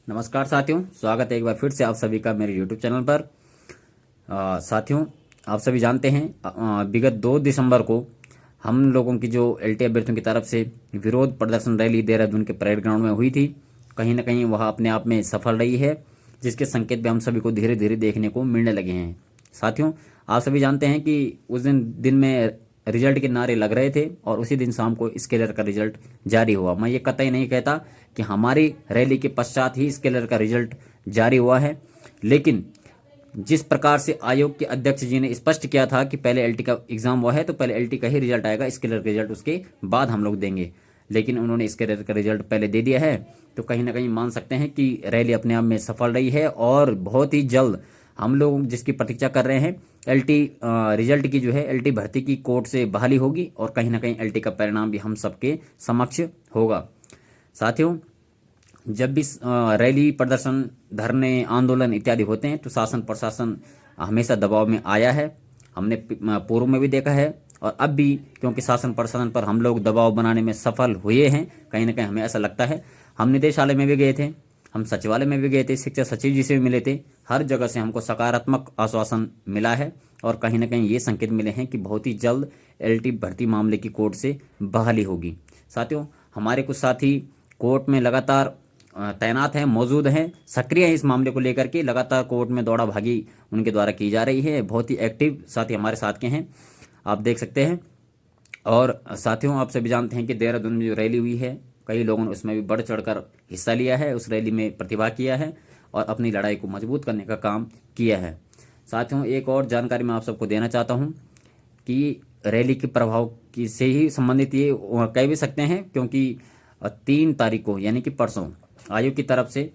नमस्कार साथियों, स्वागत है एक बार फिर से आप सभी का मेरे YouTube चैनल पर। साथियों, आप सभी जानते हैं विगत 2 दिसंबर को हम लोगों की जो एलटी अभ्यर्थियों की तरफ से विरोध प्रदर्शन रैली देहरादून के परेड ग्राउंड में हुई थी, कहीं ना कहीं वह अपने आप में सफल रही है, जिसके संकेत भी हम सभी को धीरे धीरे देखने को मिलने लगे हैं। साथियों, आप सभी जानते हैं कि उस दिन में रिजल्ट के नारे लग रहे थे और उसी दिन शाम को स्केलर का रिजल्ट जारी हुआ। मैं ये कतई नहीं कहता कि हमारी रैली के पश्चात ही स्केलर का रिजल्ट जारी हुआ है, लेकिन जिस प्रकार से आयोग के अध्यक्ष जी ने स्पष्ट किया था कि पहले एलटी का एग्जाम हुआ है तो पहले एलटी का ही रिजल्ट आएगा, स्केलर का रिजल्ट उसके बाद हम लोग देंगे, लेकिन उन्होंने स्केलर का रिजल्ट पहले दे दिया है। तो कहीं ना कहीं मान सकते हैं कि रैली अपने आप में सफल रही है और बहुत ही जल्द हम लोग जिसकी प्रतीक्षा कर रहे हैं, एलटी रिजल्ट की जो है एलटी भर्ती की कोर्ट से बहाली होगी और कहीं ना कहीं एलटी का परिणाम भी हम सबके समक्ष होगा। साथियों, जब भी रैली, प्रदर्शन, धरने, आंदोलन इत्यादि होते हैं तो शासन प्रशासन हमेशा दबाव में आया है। हमने पूर्व में भी देखा है और अब भी, क्योंकि शासन प्रशासन पर हम लोग दबाव बनाने में सफल हुए हैं। कहीं ना कहीं हमें ऐसा लगता है। हम निदेशालय में भी गए थे, हम सचिवालय में भी गए थे, शिक्षा सचिव जी से भी मिले थे। हर जगह से हमको सकारात्मक आश्वासन मिला है और कहीं ना कहीं ये संकेत मिले हैं कि बहुत ही जल्द एलटी भर्ती मामले की कोर्ट से बहाली होगी। साथियों, हमारे कुछ साथी कोर्ट में लगातार तैनात हैं, मौजूद हैं, सक्रिय हैं। इस मामले को लेकर के लगातार कोर्ट में दौड़ा भागी उनके द्वारा की जा रही है। बहुत ही एक्टिव साथी हमारे साथ के हैं, आप देख सकते हैं। और साथियों, आप सभी जानते हैं कि देहरादून में जो रैली हुई है, कई लोगों ने उसमें भी बढ़ चढ़कर हिस्सा लिया है, उस रैली में प्रतिभा किया है और अपनी लड़ाई को मजबूत करने का काम किया है। साथियों, एक और जानकारी मैं आप सबको देना चाहता हूँ कि रैली के प्रभाव की से ही संबंधित ये कह भी सकते हैं, क्योंकि 3 तारीख को यानी कि परसों आयोग की तरफ से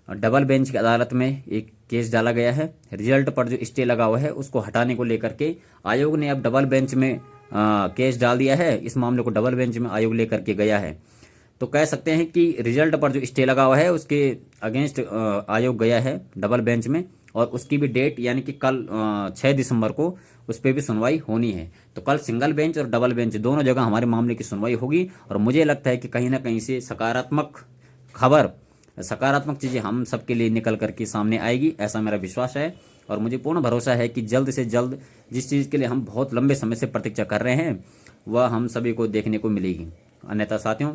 डबल बेंच की अदालत में एक केस डाला गया है। रिजल्ट पर जो स्टे लगा हुआ है उसको हटाने को लेकर के आयोग ने अब डबल बेंच में केस डाल दिया है। इस मामले को डबल बेंच में आयोग लेकर के गया है। तो कह सकते हैं कि रिजल्ट पर जो स्टे लगा हुआ है उसके अगेंस्ट आयोग गया है डबल बेंच में, और उसकी भी डेट यानी कि कल 6 दिसंबर को उस पर भी सुनवाई होनी है। तो कल सिंगल बेंच और डबल बेंच दोनों जगह हमारे मामले की सुनवाई होगी और मुझे लगता है कि कहीं ना कहीं से सकारात्मक खबर, सकारात्मक चीज़ें हम सबके लिए निकल करके सामने आएगी, ऐसा मेरा विश्वास है। और मुझे पूर्ण भरोसा है कि जल्द से जल्द जिस चीज़ के लिए हम बहुत लंबे समय से प्रतीक्षा कर रहे हैं वह हम सभी को देखने को मिलेगी। अन्यथा साथियों,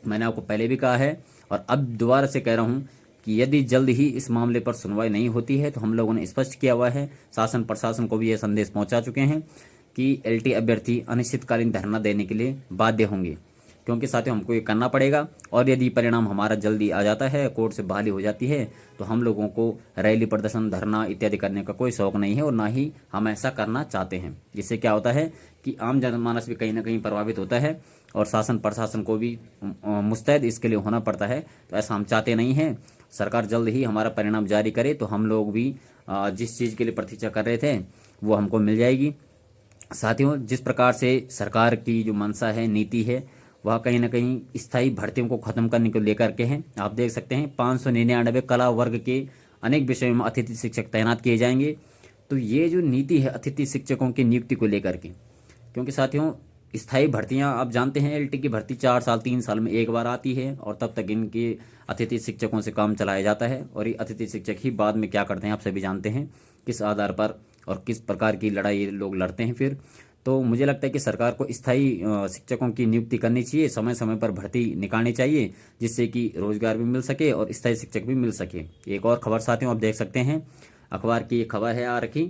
मैंने आपको पहले भी कहा है और अब दोबारा से कह रहा हूँ कि यदि जल्द ही इस मामले पर सुनवाई नहीं होती है तो हम लोगों ने स्पष्ट किया हुआ है, शासन प्रशासन को भी यह संदेश पहुंचा चुके हैं कि एलटी अभ्यर्थी अनिश्चितकालीन धरना देने के लिए बाध्य होंगे, क्योंकि साथियों हमको ये करना पड़ेगा। और यदि परिणाम हमारा जल्दी आ जाता है, कोर्ट से बहाली हो जाती है, तो हम लोगों को रैली, प्रदर्शन, धरना इत्यादि करने का कोई शौक नहीं है और ना ही हम ऐसा करना चाहते हैं। जिससे क्या होता है कि आम जनमानस भी कहीं ना कहीं प्रभावित होता है और शासन प्रशासन को भी मुस्तैद इसके लिए होना पड़ता है। तो ऐसा हम चाहते नहीं हैं। सरकार जल्द ही हमारा परिणाम जारी करे तो हम लोग भी जिस चीज़ के लिए प्रतीक्षा कर रहे थे वो हमको मिल जाएगी। साथियों, जिस प्रकार से सरकार की जो मंशा है, नीति है, वह कहीं ना कहीं स्थायी भर्तियों को खत्म करने को लेकर के हैं। आप देख सकते हैं 599 कला वर्ग के अनेक विषयों में अतिथि शिक्षक तैनात किए जाएंगे। तो ये जो नीति है अतिथि शिक्षकों की नियुक्ति को लेकर के, क्योंकि साथियों स्थायी भर्तियां आप जानते हैं, एलटी की भर्ती 4 साल 3 साल में एक बार आती है और तब तक इनके अतिथि शिक्षकों से काम चलाया जाता है। और ये अतिथि शिक्षक ही बाद में क्या करते हैं आप सभी जानते हैं, किस आधार पर और किस प्रकार की लड़ाई ये लोग लड़ते हैं फिर। तो मुझे लगता है कि सरकार को स्थायी शिक्षकों की नियुक्ति करनी चाहिए, समय समय पर भर्ती निकालनी चाहिए, जिससे कि रोजगार भी मिल सके और स्थायी शिक्षक भी मिल सके। एक और खबर साथियों आप देख सकते हैं, अखबार की एक खबर है आ रखी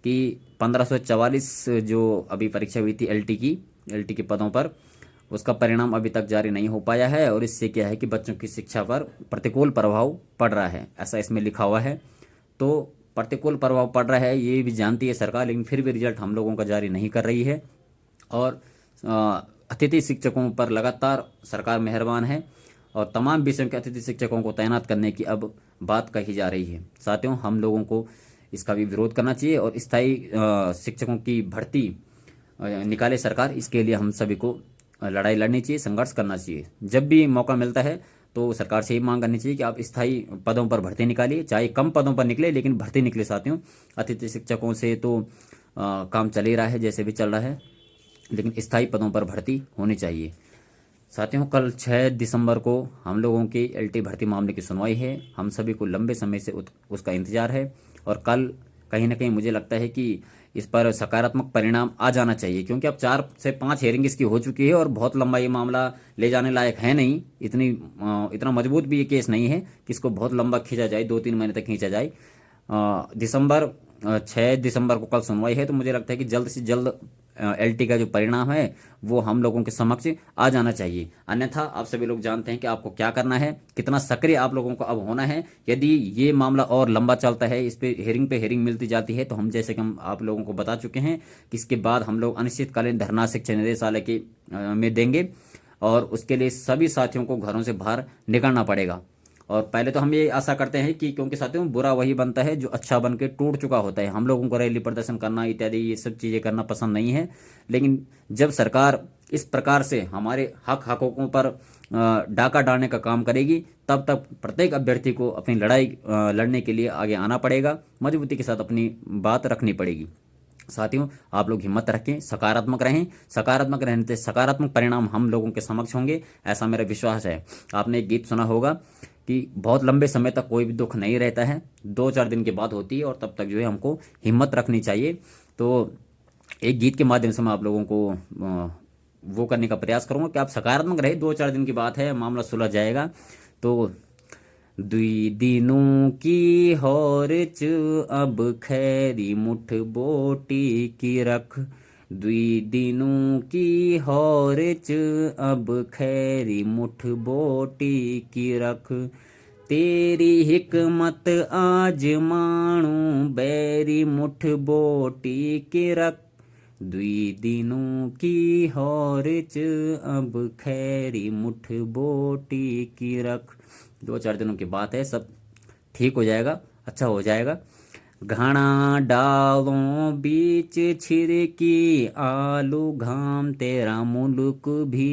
कि 1544 जो अभी परीक्षा हुई थी एलटी के पदों पर, उसका परिणाम अभी तक जारी नहीं हो पाया है और इससे क्या है कि बच्चों की शिक्षा पर प्रतिकूल प्रभाव पड़ रहा है, ऐसा इसमें लिखा हुआ है। तो प्रतिकूल प्रभाव पड़ रहा है ये भी जानती है सरकार, लेकिन फिर भी रिजल्ट हम लोगों का जारी नहीं कर रही है। और अतिथि शिक्षकों पर लगातार सरकार मेहरबान है और तमाम विषयों के अतिथि शिक्षकों को तैनात करने की अब बात कही जा रही है। साथियों, हम लोगों को इसका भी विरोध करना चाहिए और स्थायी शिक्षकों की भर्ती निकाले सरकार, इसके लिए हम सभी को लड़ाई लड़नी चाहिए, संघर्ष करना चाहिए। जब भी मौका मिलता है तो सरकार से ही मांग करनी चाहिए कि आप स्थायी पदों पर भर्ती निकालिए, चाहे कम पदों पर निकले लेकिन भर्ती निकले। साथियों, अतिथि शिक्षकों से तो काम चल ही रहा है जैसे भी चल रहा है, लेकिन स्थायी पदों पर भर्ती होनी चाहिए। साथियों, कल 6 दिसंबर को हम लोगों की एलटी भर्ती मामले की सुनवाई है। हम सभी को लंबे समय से उसका इंतजार है और कल कहीं ना कहीं मुझे लगता है कि इस पर सकारात्मक परिणाम आ जाना चाहिए, क्योंकि अब 4 से 5 हेयरिंग इसकी हो चुकी है और बहुत लंबा ये मामला ले जाने लायक है नहीं। इतना मजबूत भी ये केस नहीं है कि इसको बहुत लंबा खींचा जाए, 2-3 महीने तक खींचा जाए। 6 दिसंबर को कल सुनवाई है, तो मुझे लगता है कि जल्द से जल्द एलटी का जो परिणाम है वो हम लोगों के समक्ष आ जाना चाहिए। अन्यथा आप सभी लोग जानते हैं कि आपको क्या करना है, कितना सक्रिय आप लोगों को अब होना है। यदि ये मामला और लंबा चलता है, इस पे हेयरिंग मिलती जाती है, तो हम जैसे कि हम आप लोगों को बता चुके हैं कि इसके बाद हम लोग अनिश्चितकालीन धरना शिक्षा निदेशालय के में देंगे और उसके लिए सभी साथियों को घरों से बाहर निकलना पड़ेगा। और पहले तो हम ये आशा करते हैं कि, क्योंकि साथियों बुरा वही बनता है जो अच्छा बन के टूट चुका होता है। हम लोगों को रैली प्रदर्शन करना इत्यादि ये सब चीज़ें करना पसंद नहीं है, लेकिन जब सरकार इस प्रकार से हमारे हकों पर डाका डालने का काम करेगी, तब तक प्रत्येक अभ्यर्थी को अपनी लड़ाई लड़ने के लिए आगे आना पड़ेगा, मजबूती के साथ अपनी बात रखनी पड़ेगी। साथियों, आप लोग हिम्मत रखें, सकारात्मक रहें। सकारात्मक रहने से सकारात्मक परिणाम हम लोगों के समक्ष होंगे, ऐसा मेरा विश्वास है। आपने एक गीत सुना होगा कि बहुत लंबे समय तक कोई भी दुख नहीं रहता है, 2-4 दिन के बाद होती है और तब तक जो है हमको हिम्मत रखनी चाहिए। तो एक गीत के माध्यम से मैं आप लोगों को वो करने का प्रयास करूंगा कि आप सकारात्मक रहे। 2-4 दिन की बात है, मामला सुलझ जाएगा। तो दुई दिनों की हौरच अब खैरी मुठ बोटी की रख, दुई दिनों की हौरच अब खैरी मुठ बोटी की रख, तेरी हिकमत आज माणू बैरी मुठ बोटी की रख, दुई दिनों की हौरच अब खैरी मुठ बोटी की रख। 2-4 दिनों की बात है, सब ठीक हो जाएगा, अच्छा हो जाएगा। घना डालों बीच छिड़की आलू घाम, तेरा मुल्क भी,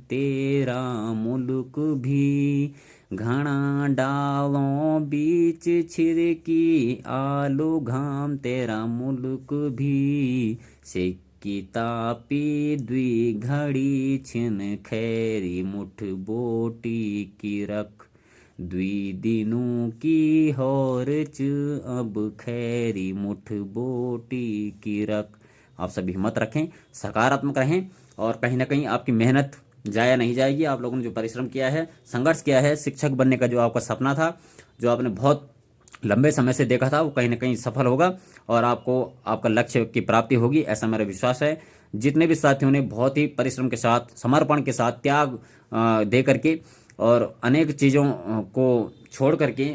तेरा मुल्क भी, घना डालों बीच छिड़की आलू घाम, तेरा मुल्क भी, सिक्की तापी द्वि घड़ी छिन खैरी मुठ बोटी की रख, द्वि दिनों की हौरच अब खैरी मुठ बोटी की रख। आप सभी हिम्मत रखें, सकारात्मक रहें और कहीं ना कहीं आपकी मेहनत जाया नहीं जाएगी। आप लोगों ने जो परिश्रम किया है, संघर्ष किया है, शिक्षक बनने का जो आपका सपना था, जो आपने बहुत लंबे समय से देखा था, वो कहीं ना कहीं सफल होगा और आपको आपका लक्ष्य की प्राप्ति होगी, ऐसा मेरा विश्वास है। जितने भी साथियों ने बहुत ही परिश्रम के साथ, समर्पण के साथ, त्याग दे करके और अनेक चीज़ों को छोड़ करके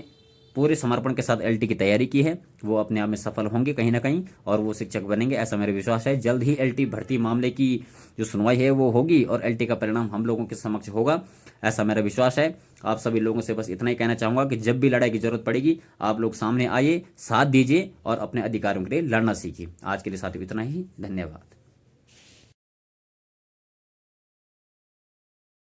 पूरे समर्पण के साथ एलटी की तैयारी की है, वो अपने आप में सफल होंगे कहीं ना कहीं और वो शिक्षक बनेंगे, ऐसा मेरा विश्वास है। जल्द ही एलटी भर्ती मामले की जो सुनवाई है वो होगी और एलटी का परिणाम हम लोगों के समक्ष होगा, ऐसा मेरा विश्वास है। आप सभी लोगों से बस इतना ही कहना चाहूँगा कि जब भी लड़ाई की जरूरत पड़ेगी, आप लोग सामने आइए, साथ दीजिए और अपने अधिकारों के लिए लड़ना सीखिए। आज के लिए साथियों इतना ही, धन्यवाद।